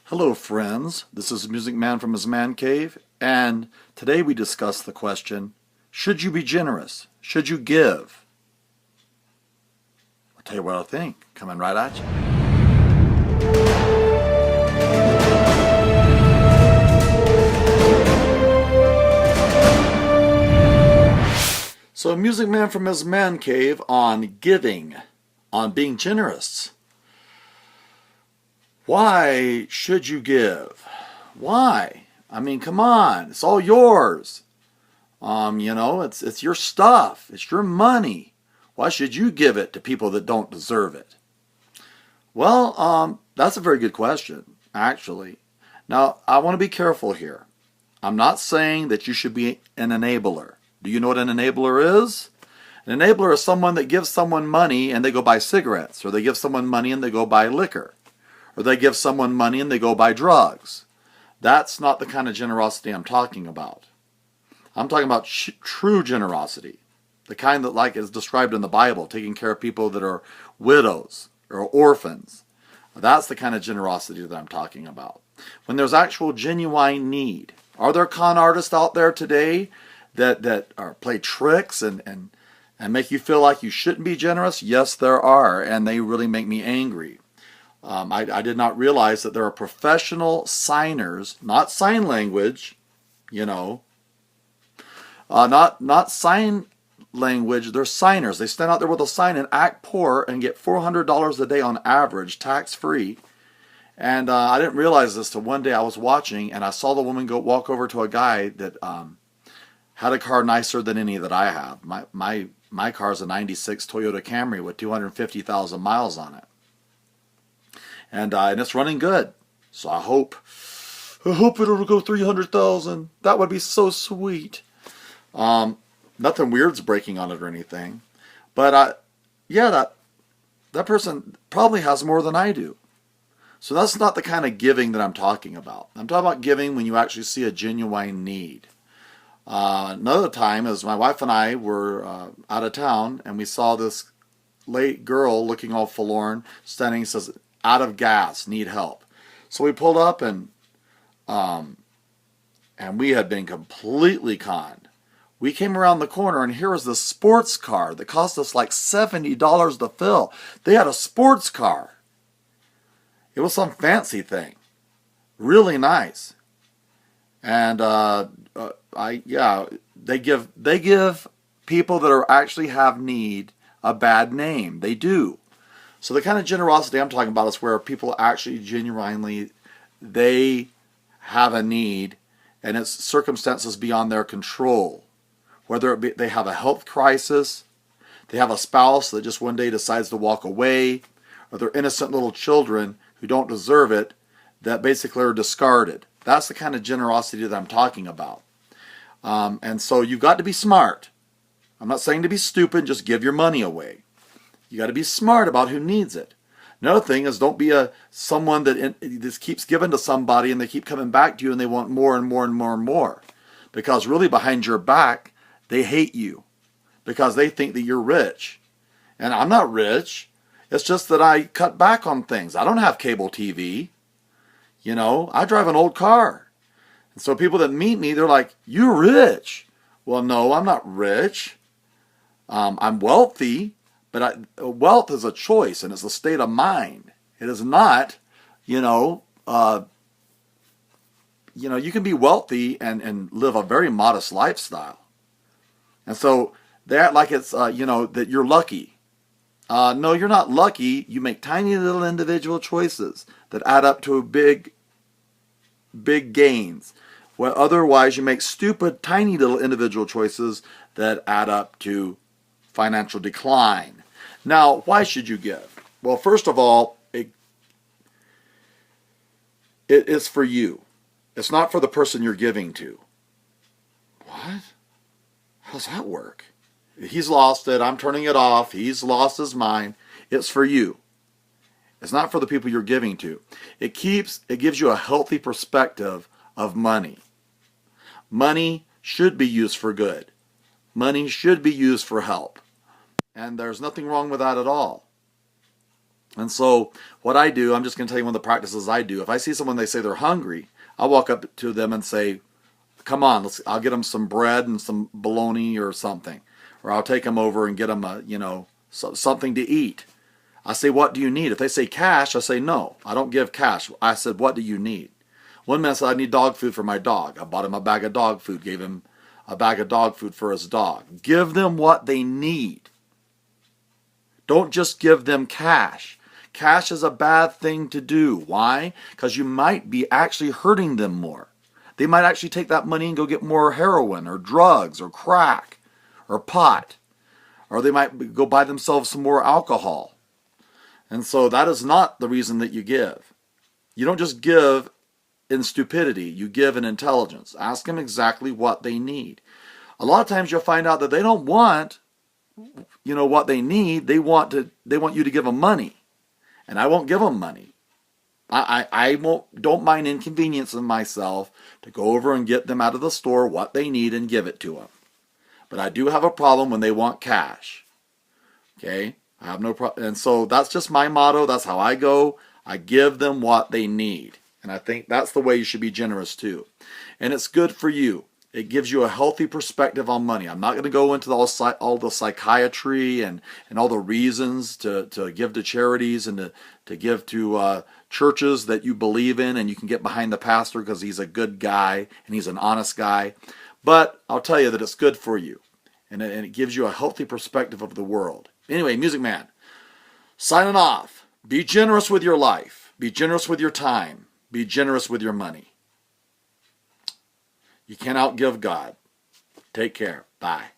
Hello friends, this is Music Man from his man cave, and today we discuss the question, should you be generous? Should you give? I'll tell you what I think, coming right at you. So Music Man from his man cave on giving, on being generous. Why should you give? Why? I mean, come on. It's all yours. It's your stuff. It's your money. Why should you give it to people that don't deserve it? Well, that's a very good question, actually. Now, I want to be careful here. I'm not saying that you should be an enabler. Do you know what an enabler is? An enabler is someone that gives someone money and they go buy cigarettes, or they give someone money and they go buy liquor, or they give someone money and they go buy drugs. That's not the kind of generosity I'm talking about. I'm talking about true generosity, the kind that like is described in the Bible, taking care of people that are widows or orphans. That's the kind of generosity that I'm talking about. When there's actual genuine need. Are there con artists out there today that play tricks and make you feel like you shouldn't be generous? Yes, there are, and they really make me angry. I did not realize that there are professional signers, not sign language, not sign language, they're signers. They stand out there with a sign and act poor and get $400 a day on average, tax-free. And I didn't realize this till one day I was watching and I saw the woman walk over to a guy that had a car nicer than any that I have. My car is a 96 Toyota Camry with 250,000 miles on it. And it's running good. So I hope it'll go 300,000. That would be so sweet. Nothing weird's breaking on it or anything. But that person probably has more than I do. So that's not the kind of giving that I'm talking about. I'm talking about giving when you actually see a genuine need. Another time is my wife and I were out of town and we saw this late girl looking all forlorn, standing, says, out of gas, need help. So we pulled up and we had been completely conned. We came around the corner and here was this sports car that cost us like $70 to fill. They had a sports car. It was some fancy thing. Really nice. And they give people that are actually have need a bad name. They do. So the kind of generosity I'm talking about is where people actually genuinely, they have a need and it's circumstances beyond their control. Whether it be they have a health crisis, they have a spouse that just one day decides to walk away, or they're innocent little children who don't deserve it that basically are discarded. That's the kind of generosity that I'm talking about. And so you've got to be smart. I'm not saying to be stupid, just give your money away. You got to be smart about who needs it. Another thing is don't be someone that just keeps giving to somebody and they keep coming back to you and they want more and more and more and more. Because really behind your back, they hate you because they think that you're rich. And I'm not rich. It's just that I cut back on things. I don't have cable TV. I drive an old car. And so people that meet me, they're like, you're rich. Well, no, I'm not rich. I'm wealthy. But wealth is a choice, and it's a state of mind. It is not, you can be wealthy and live a very modest lifestyle. And so they act like it's, that you're lucky. No, you're not lucky. You make tiny little individual choices that add up to big gains. Well, otherwise, you make stupid, tiny little individual choices that add up to financial decline. Now, why should you give? Well, first of all, it is for you. It's not for the person you're giving to. What? How does that work? He's lost it. I'm turning it off. He's lost his mind. It's for you. It's not for the people you're giving to. It gives you a healthy perspective of money. Money should be used for good. Money should be used for help. And there's nothing wrong with that at all. And so what I do, I'm just going to tell you one of the practices I do. If I see someone, they say they're hungry, I'll walk up to them and say, come on, I'll get them some bread and some bologna or something. Or I'll take them over and get them something to eat. I say, what do you need? If they say cash, I say, no, I don't give cash. I said, what do you need? One man said, I need dog food for my dog. I bought him a bag of dog food, gave him a bag of dog food for his dog. Give them what they need. Don't just give them cash. Cash is a bad thing to do. Why? Because you might be actually hurting them more. They might actually take that money and go get more heroin or drugs or crack or pot. Or they might go buy themselves some more alcohol. And so that is not the reason that you give. You don't just give in stupidity. You give in intelligence. Ask them exactly what they need. A lot of times you'll find out that they don't want, what they need. They want you to give them money. And I won't give them money. I don't mind inconveniencing myself to go over and get them out of the store what they need and give it to them. But I do have a problem when they want cash. Okay? I have no problem. And so that's just my motto. That's how I go. I give them what they need. And I think that's the way you should be generous too. And it's good for you. It gives you a healthy perspective on money. I'm not going to go into all the psychiatry and all the reasons to give to charities and to give to churches that you believe in, and you can get behind the pastor because he's a good guy and he's an honest guy. But I'll tell you that it's good for you. And it gives you a healthy perspective of the world. Anyway, Music Man, signing off. Be generous with your life. Be generous with your time. Be generous with your money. You can't outgive God. Take care. Bye.